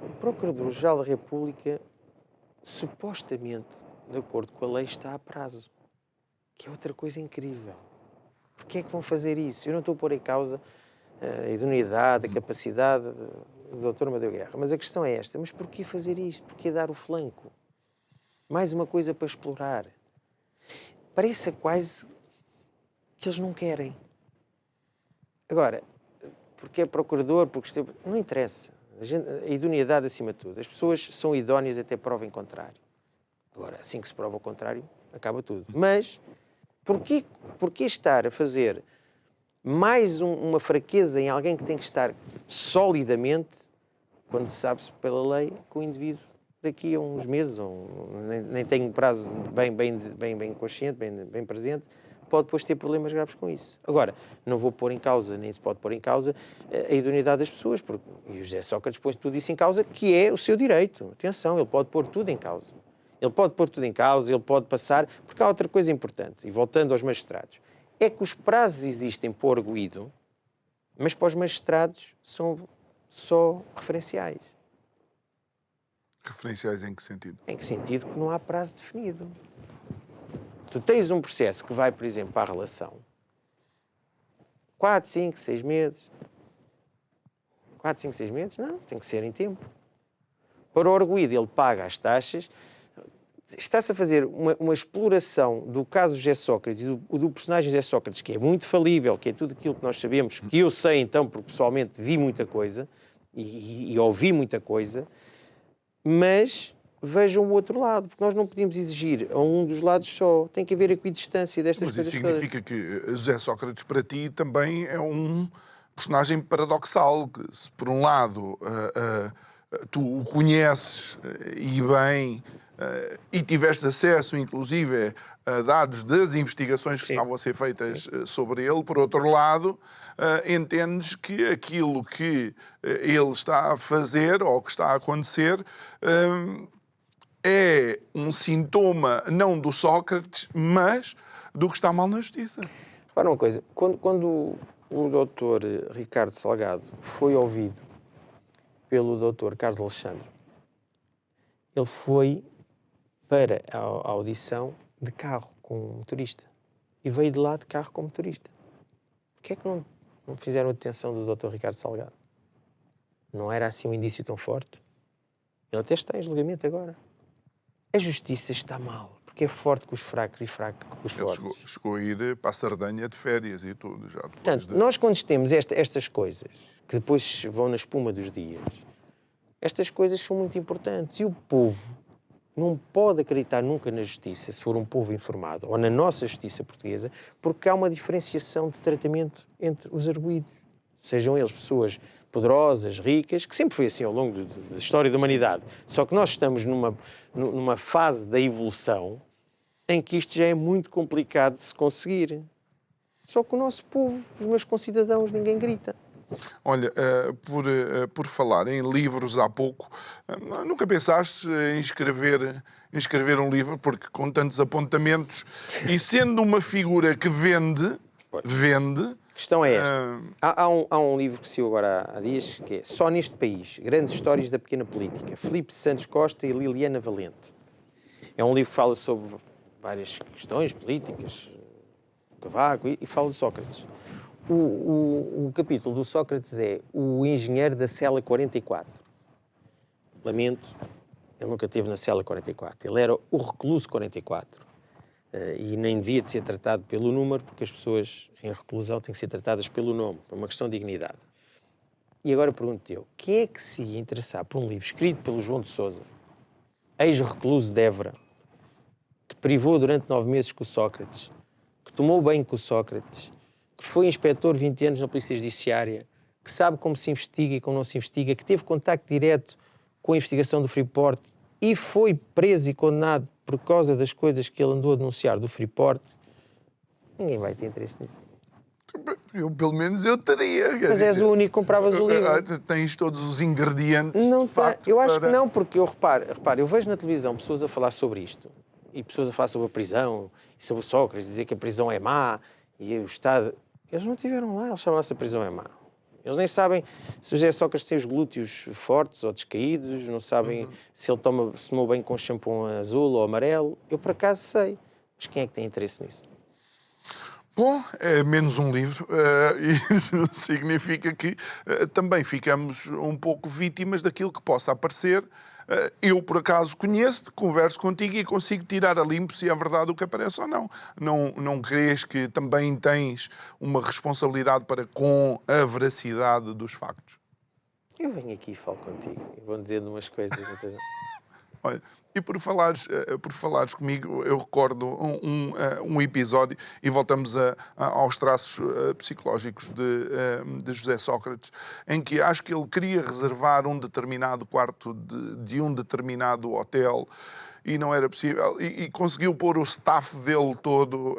O Procurador-Geral da República, supostamente, de acordo com a lei, está a prazo. Que é outra coisa incrível. Porquê é que vão fazer isso? Eu não estou a pôr em causa a idoneidade, a capacidade do Dr. Amadeu Guerra, mas a questão é esta. Mas porquê fazer isto? Porquê dar o flanco? Mais uma coisa para explorar. Parece quase que eles não querem. Agora, porque é procurador, porque esteve... Não interessa. A idoneidade acima de tudo. As pessoas são idóneas até prova em contrário. Agora, assim que se prova o contrário, acaba tudo. Mas, porquê estar a fazer mais uma fraqueza em alguém que tem que estar solidamente, quando se sabe-se pela lei que o indivíduo daqui a uns meses, ou nem tem um prazo bem consciente, bem presente, pode depois ter problemas graves com isso. Agora, não vou pôr em causa, nem se pode pôr em causa a idoneidade das pessoas, porque e o José Sócrates põe tudo isso em causa, que é o seu direito. Atenção, ele pode pôr tudo em causa. Ele pode pôr tudo em causa, ele pode passar, porque há outra coisa importante, e voltando aos magistrados, é que os prazos existem para o arguido, mas para os magistrados são só referenciais. Referenciais em que sentido? Em que sentido? Que não há prazo definido. Tu tens um processo que vai, por exemplo, para a relação. 4, 5, 6 meses. 4, 5, 6 meses? Não, tem que ser em tempo. Para o arguido, ele paga as taxas. Está-se a fazer uma exploração do caso José Sócrates e do personagem José Sócrates, que é muito falível, que é tudo aquilo que nós sabemos, que eu sei então, porque pessoalmente vi muita coisa e ouvi muita coisa, mas vejam o outro lado, porque nós não podemos exigir a um dos lados só. Tem que haver equidistância destas coisas. Mas isso significa que José Sócrates, para ti, também é um personagem paradoxal, que se por um lado tu o conheces e bem, e tiveste acesso, inclusive, a dados das investigações que estavam a ser feitas sobre ele, por outro lado, entendes que aquilo que ele está a fazer ou que está a acontecer é um sintoma não do Sócrates, mas do que está mal na justiça. Repara uma coisa, quando o doutor Ricardo Salgado foi ouvido pelo doutor Carlos Alexandre, ele foi para a audição de carro com um motorista e veio de lá de carro com motorista. Porquê é que não fizeram a detenção do doutor Ricardo Salgado? Não era assim um indício tão forte? Ele até está em julgamento agora. A justiça está mal, porque é forte com os fracos e fraco com os fortes. Ele chegou a ir para a Sardenha de férias e tudo. Já Portanto, nós quando temos estas coisas, que depois vão na espuma dos dias, estas coisas são muito importantes. E o povo não pode acreditar nunca na justiça, se for um povo informado, ou na nossa justiça portuguesa, porque há uma diferenciação de tratamento entre os arguidos. Sejam eles pessoas poderosas, ricas, que sempre foi assim ao longo da história da humanidade. Só que nós estamos numa fase da evolução em que isto já é muito complicado de se conseguir. Só que o nosso povo, os meus concidadãos, ninguém grita. Olha, por falar em livros há pouco, nunca pensaste em escrever um livro, porque com tantos apontamentos e sendo uma figura que vende... A questão é esta. Há um livro que saiu agora há dias, que é Só neste País, Grandes Histórias da Pequena Política, Filipe Santos Costa e Liliana Valente. É um livro que fala sobre várias questões políticas, Cavaco, e fala de Sócrates. O capítulo do Sócrates é o engenheiro da cela 44. Lamento, ele nunca esteve na cela 44. Ele era o recluso 44. E nem devia de ser tratado pelo número, porque as pessoas em reclusão têm que ser tratadas pelo nome. É uma questão de dignidade. E agora pergunto-te eu, quem é que se ia interessar por um livro escrito pelo João de Sousa, ex-recluso de Évora, que privou durante 9 meses com o Sócrates, que tomou banho com o Sócrates, que foi inspetor 20 anos na Polícia Judiciária, que sabe como se investiga e como não se investiga, que teve contacto direto com a investigação do Freeport e foi preso e condenado por causa das coisas que ele andou a denunciar do Freeport? Ninguém vai ter interesse nisso. Pelo menos eu teria. Mas és o único que compravas o livro. Tens todos os ingredientes. Não tá. Eu acho que não, porque eu reparo, eu vejo na televisão pessoas a falar sobre isto, e pessoas a falar sobre a prisão, e sobre o Sócrates, dizer que a prisão é má, e o Estado... Eles não estiveram lá, eles chamam-se a prisão é má. Eles nem sabem se o José Sócrates tem os glúteos fortes ou descaídos, não sabem se ele tomou bem com shampoo azul ou amarelo. Eu, por acaso, sei. Mas quem é que tem interesse nisso? Bom, é menos um livro. Isso significa que também ficamos um pouco vítimas daquilo que possa aparecer. Eu, por acaso, conheço-te, converso contigo e consigo tirar a limpo se é verdade o que aparece ou não. Não crees que também tens uma responsabilidade para com a veracidade dos factos? Eu venho aqui e falo contigo e vou dizendo umas coisas. Olha, e por falares comigo, eu recordo um episódio, e voltamos aos traços psicológicos de José Sócrates, em que acho que ele queria reservar um determinado quarto de um determinado hotel e não era possível, e conseguiu pôr o staff dele todo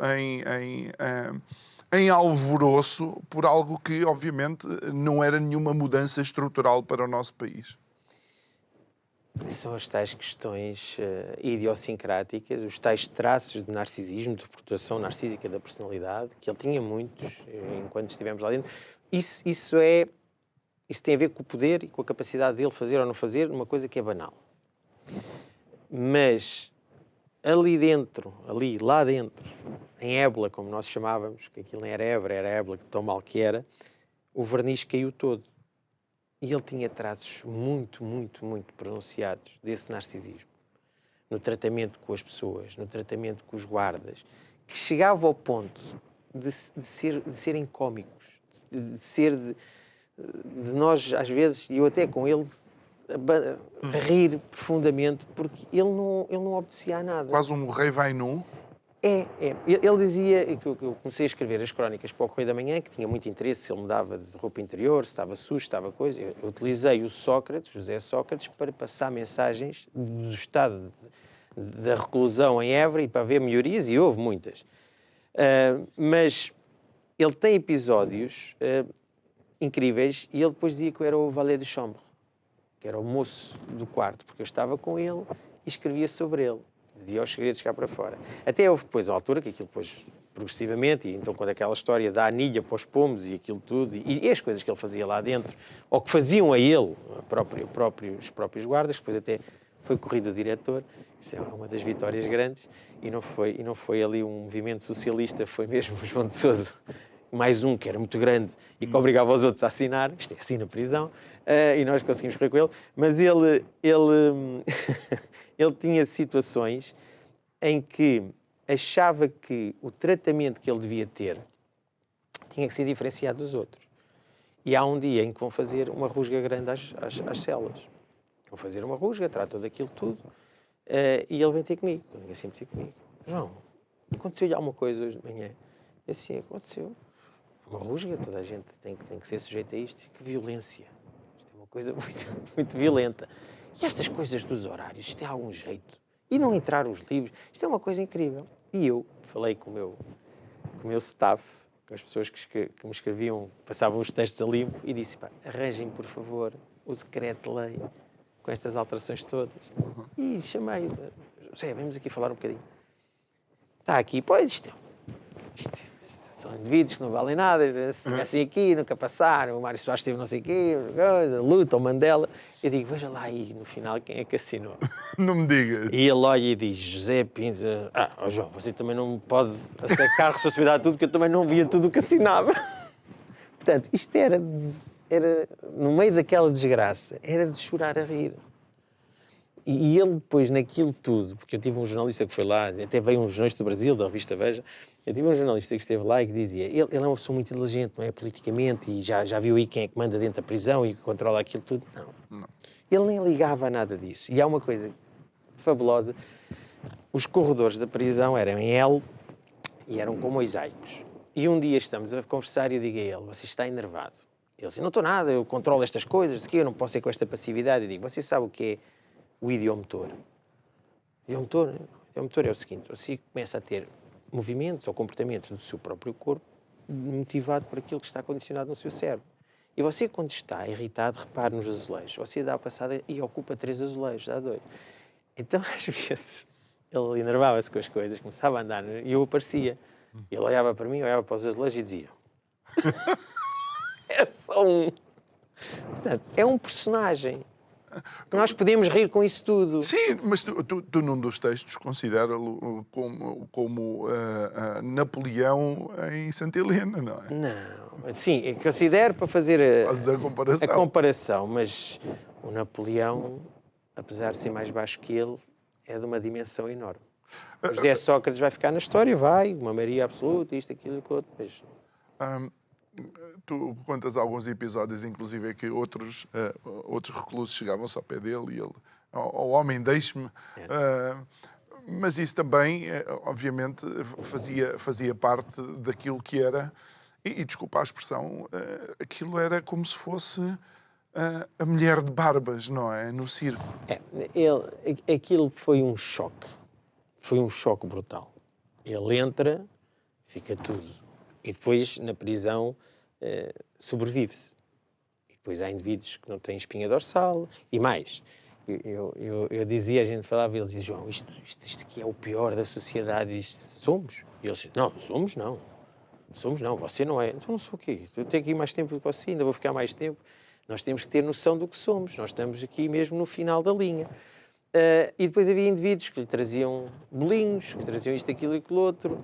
em alvoroço por algo que, obviamente, não era nenhuma mudança estrutural para o nosso país. São as tais questões idiosincráticas, os tais traços de narcisismo, de flutuação narcísica da personalidade, que ele tinha muitos enquanto estivemos lá dentro. Isso tem a ver com o poder e com a capacidade dele fazer ou não fazer uma coisa que é banal. Mas lá dentro, em Ébola, como nós chamávamos, que aquilo nem era Évora, era Ébola, tão mal que era, o verniz caiu todo. E ele tinha traços muito, muito, muito pronunciados desse narcisismo. No tratamento com as pessoas, no tratamento com os guardas, que chegava ao ponto de serem cómicos, de nós, às vezes, e eu até com ele, a rir profundamente, porque ele não obedecia a nada. Quase um rei vai nu. Ele dizia, que eu comecei a escrever as crónicas para o Correio da Manhã, que tinha muito interesse se ele mudava de roupa interior, se estava sujo, se estava coisa. Eu utilizei o Sócrates, José Sócrates, para passar mensagens do estado da reclusão em Évora e para haver melhorias, e houve muitas. Mas ele tem episódios incríveis, e ele depois dizia que eu era o valet de chambre, que era o moço do quarto, porque eu estava com ele e escrevia sobre ele. Dizia os segredos cá para fora. Até houve depois a altura que aquilo depois, progressivamente, e então quando aquela história da anilha para os pomos e aquilo tudo, e as coisas que ele fazia lá dentro, ou que faziam a ele, os próprios guardas, depois até foi corrido o diretor, isto é uma das vitórias grandes, e não foi ali um movimento socialista, foi mesmo o João de Sousa que mais um que era muito grande e que obrigava os outros a assinar. Isto é assim na prisão. E nós conseguimos correr com ele. Mas ele tinha situações em que achava que o tratamento que ele devia ter tinha que ser diferenciado dos outros. E há um dia em que vão fazer uma rusga grande às celas. Vão fazer uma rusga, tratam daquilo tudo, e ele vem ter comigo. Ele vem sempre ter comigo. João, aconteceu-lhe alguma coisa hoje de manhã? Eu assim, aconteceu. Uma rusga, toda a gente tem que ser sujeita a isto. Que violência. Isto é uma coisa muito, muito violenta. E estas coisas dos horários, isto tem algum jeito. E não entrar os livros, isto é uma coisa incrível. E eu falei com o meu staff, com as pessoas que me escreviam, passavam os textos a limpo, e disse, arranjem, por favor, o decreto-lei com estas alterações todas. E chamei, José, vamos aqui falar um bocadinho. Está aqui, pois isto são indivíduos que não valem nada, assim aqui, nunca passaram, o Mário Soares esteve não sei o quê, a luta, o Mandela. Eu digo, veja lá aí, no final, quem é que assinou? Não me digas. E ele olha e diz, José Pinto, João, você também não pode sacar a responsabilidade de tudo, que eu também não via tudo o que assinava. Portanto, isto era, no meio daquela desgraça, era de chorar a rir. E ele depois, naquilo tudo, porque eu tive um jornalista que foi lá, até veio um jornalista do Brasil, da revista Veja, eu tive um jornalista que esteve lá e que dizia, ele é uma pessoa muito inteligente, não é, politicamente, e já viu aí quem é que manda dentro da prisão e que controla aquilo tudo. Não. Ele nem ligava a nada disso. E há uma coisa fabulosa, os corredores da prisão eram em L e eram como mosaicos. E um dia estamos a conversar e eu digo a ele, você está enervado. Ele disse, não estou nada, eu controlo estas coisas, eu não posso ir com esta passividade. Eu digo, você sabe o que é o idiomotor? O idiomotor é o seguinte, você começa a ter movimentos ou comportamentos do seu próprio corpo motivado por aquilo que está condicionado no seu cérebro. E você, quando está irritado, repare nos azulejos. Você dá a passada e ocupa 3 azulejos, dá 2. Então, às vezes, ele enervava-se com as coisas, começava a andar e eu aparecia. Ele olhava para mim, olhava para os azulejos e dizia é só um. Portanto, é um personagem. Nós podemos rir com isso tudo. Sim, mas tu num dos textos considera-lo como Napoleão em Santa Helena, não é? Não, sim, considero para fazer a comparação, mas o Napoleão, apesar de ser mais baixo que ele, é de uma dimensão enorme. O José Sócrates vai ficar na história, uma maioria absoluta, isto, aquilo, outro, mas... Tu contas alguns episódios, inclusive, que outros reclusos chegavam-se ao pé dele e ele, ao homem, deixe-me. Mas isso também, obviamente, fazia parte daquilo que era, e desculpa a expressão, aquilo era como se fosse a mulher de barbas, não é? No circo. Aquilo foi um choque. Foi um choque brutal. Ele entra, fica tudo. E depois, na prisão, sobrevive-se. E depois há indivíduos que não têm espinha dorsal e mais. Eu dizia, a gente falava, ele dizia, João, isto aqui é o pior da sociedade. E isto, somos? E ele disse, não, somos não. Somos não, você não é. Então não sou o quê? Eu tenho aqui mais tempo do que você, ainda vou ficar mais tempo. Nós temos que ter noção do que somos. Nós estamos aqui mesmo no final da linha. E depois havia indivíduos que lhe traziam bolinhos, que traziam isto, aquilo e aquilo outro.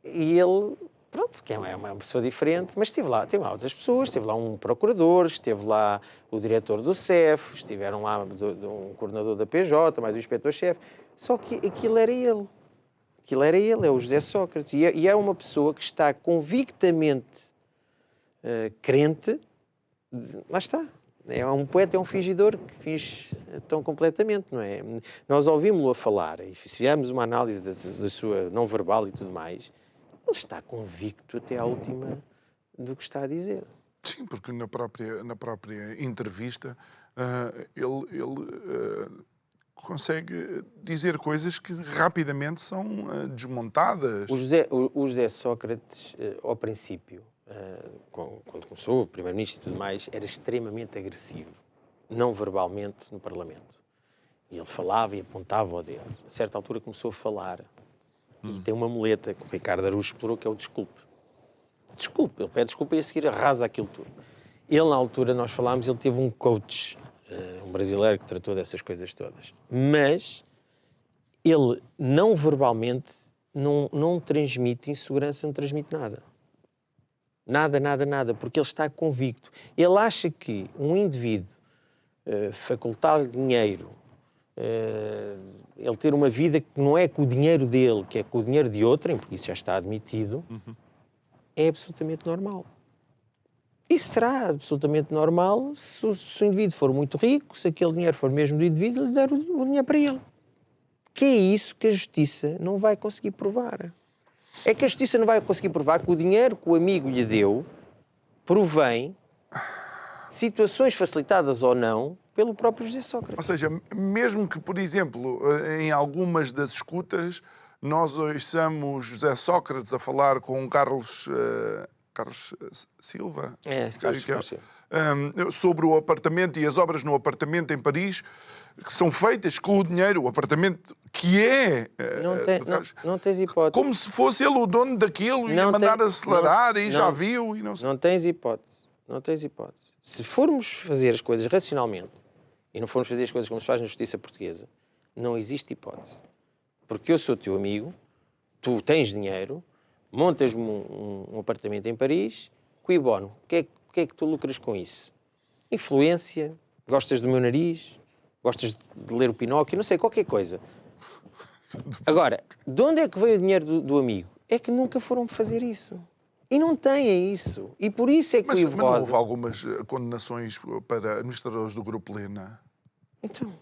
E ele, pronto, que é uma pessoa diferente, mas teve lá outras pessoas, esteve lá um procurador, esteve lá o diretor do CEF, estiveram lá um coordenador da PJ, mais o inspetor-chefe, só que aquilo era ele. É o José Sócrates. E é uma pessoa que está convictamente crente, lá está. É um poeta, é um fingidor que finge tão completamente, não é? Nós ouvimos-lo a falar e fizemos uma análise da sua não verbal e tudo mais. Ele está convicto até à última do que está a dizer. Sim, porque na própria entrevista ele consegue dizer coisas que rapidamente são desmontadas. O José Sócrates, ao princípio, quando começou, o primeiro-ministro e tudo mais, era extremamente agressivo, não verbalmente, no Parlamento. E ele falava e apontava o dedo. A certa altura começou a falar. E tem uma muleta que o Ricardo Araújo explorou, que é o desculpe. Desculpe, ele pede desculpa e a seguir arrasa aquilo tudo. Ele, na altura, nós falámos, ele teve um coach, um brasileiro que tratou dessas coisas todas. Mas ele, não verbalmente, não transmite insegurança, não transmite nada. Nada, porque ele está convicto. Ele acha que um indivíduo facultar dinheiro, ele ter uma vida que não é com o dinheiro dele, que é com o dinheiro de outrem, porque isso já está admitido, é absolutamente normal. Isso será absolutamente normal se o indivíduo for muito rico, se aquele dinheiro for mesmo do indivíduo, lhe der o dinheiro para ele. Que é isso que a justiça não vai conseguir provar. É que a justiça não vai conseguir provar que o dinheiro que o amigo lhe deu provém de situações facilitadas ou não pelo próprio José Sócrates. Ou seja, mesmo que, por exemplo, em algumas das escutas, nós ouçamos José Sócrates a falar com Carlos Silva, sobre o apartamento e as obras no apartamento em Paris, que são feitas com o dinheiro, o apartamento que é... Não tens hipótese. Como se fosse ele o dono daquilo e a mandar acelerar e já viu e não sei. Não tens hipótese. Não tens hipótese. Se formos fazer as coisas racionalmente e não formos fazer as coisas como se faz na justiça portuguesa, não existe hipótese. Porque eu sou teu amigo, tu tens dinheiro, montas-me um apartamento em Paris, cui bono. O que é que tu lucras com isso? Influência, gostas do meu nariz, gostas de ler o Pinóquio, não sei, qualquer coisa. Agora, de onde é que veio o dinheiro do amigo? É que nunca foram fazer isso. E não têm isso. E por isso é que mas não houve algumas condenações para administradores do Grupo Lena? Então,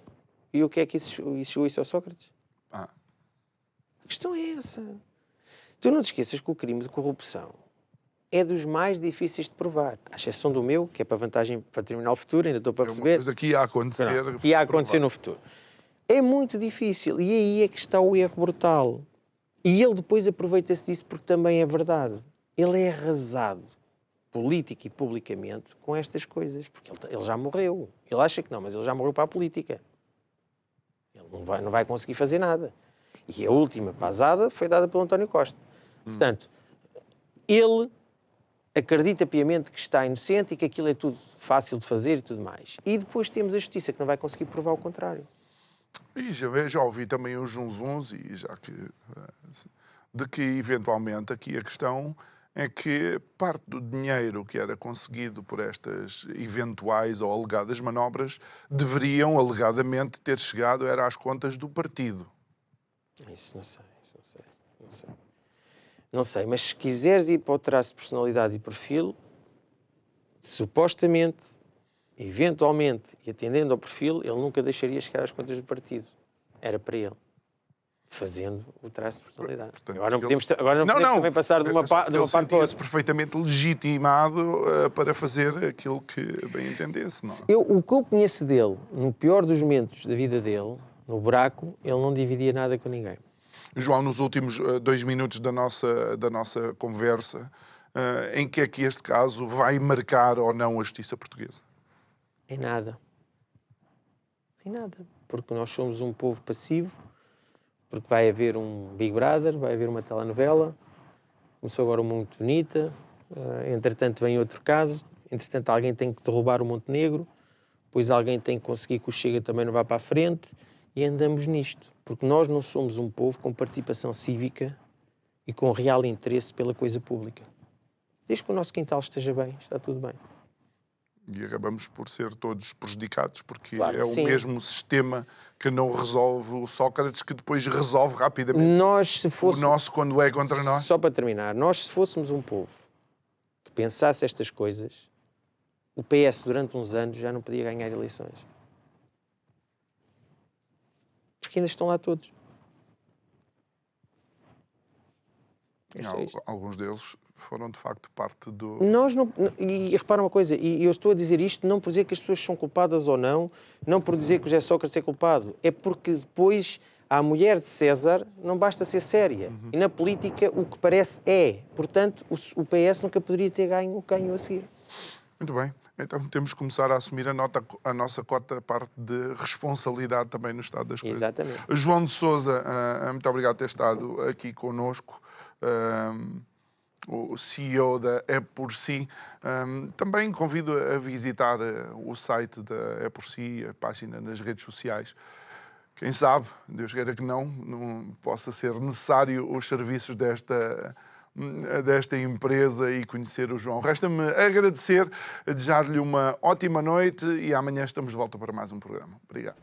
e o que é que isso chegou isso ao Sócrates? A questão é essa. Tu não te esqueças que o crime de corrupção é dos mais difíceis de provar. À exceção do meu, que é para vantagem para terminar o futuro, ainda estou para perceber. Mas aqui ia acontecer. Não, ia acontecer no futuro. É muito difícil. E aí é que está o erro brutal. E ele depois aproveita-se disso porque também é verdade. Ele é arrasado, política e publicamente, com estas coisas. Porque ele já morreu. Ele acha que não, mas ele já morreu para a política. Ele não vai conseguir fazer nada. E a última pasada foi dada pelo António Costa. Portanto, ele acredita piamente que está inocente e que aquilo é tudo fácil de fazer e tudo mais. E depois temos a justiça que não vai conseguir provar o contrário. E já ouvi também os zunzuns, e já que... de que, eventualmente, aqui a questão é que parte do dinheiro que era conseguido por estas eventuais ou alegadas manobras deveriam, alegadamente, ter chegado era às contas do partido. Isso não sei. Não sei, mas se quiseres ir para o traço de personalidade e perfil, supostamente, eventualmente, e atendendo ao perfil, ele nunca deixaria chegar às contas do partido. Era para ele. Fazendo o traço de personalidade. Portanto, agora não podemos também passar de uma parte para outra. Ele perfeitamente legitimado para fazer aquilo que bem entendesse, não é? O que eu conheço dele, no pior dos momentos da vida dele, no buraco, ele não dividia nada com ninguém. João, nos últimos 2 minutos da nossa conversa, em que é que este caso vai marcar ou não a justiça portuguesa? Em nada. Porque nós somos um povo passivo, porque vai haver um Big Brother, vai haver uma telenovela, começou agora uma muito bonita, entretanto vem outro caso, entretanto alguém tem que derrubar o Montenegro, depois alguém tem que conseguir que o Chega também não vá para a frente, e andamos nisto. Porque nós não somos um povo com participação cívica e com real interesse pela coisa pública. Desde que o nosso quintal esteja bem, está tudo bem. E acabamos por ser todos prejudicados, porque claro é o mesmo sistema que não resolve o Sócrates, que depois resolve rapidamente o nosso quando é contra nós. Só para terminar, nós se fôssemos um povo que pensasse estas coisas, o PS durante uns anos já não podia ganhar eleições. Porque ainda estão lá todos. Alguns deles foram, de facto, parte do... E repara uma coisa, e eu estou a dizer isto não por dizer que as pessoas são culpadas ou não por dizer que o José Sócrates é culpado, é porque depois a mulher de César não basta ser séria. E na política o que parece é. Portanto, o PS nunca poderia ter ganho o que ganhou a seguir. Muito bem. Então temos que começar a assumir a nossa parte de responsabilidade também no estado das coisas. Exatamente. João de Sousa, muito obrigado por ter estado aqui connosco. O CEO da É Por Si. Também convido a visitar o site da É Por Si, a página nas redes sociais, quem sabe, Deus queira que não possa ser necessário os serviços desta empresa e conhecer o João. Resta-me agradecer, desejar-lhe uma ótima noite e amanhã estamos de volta para mais um programa. Obrigado.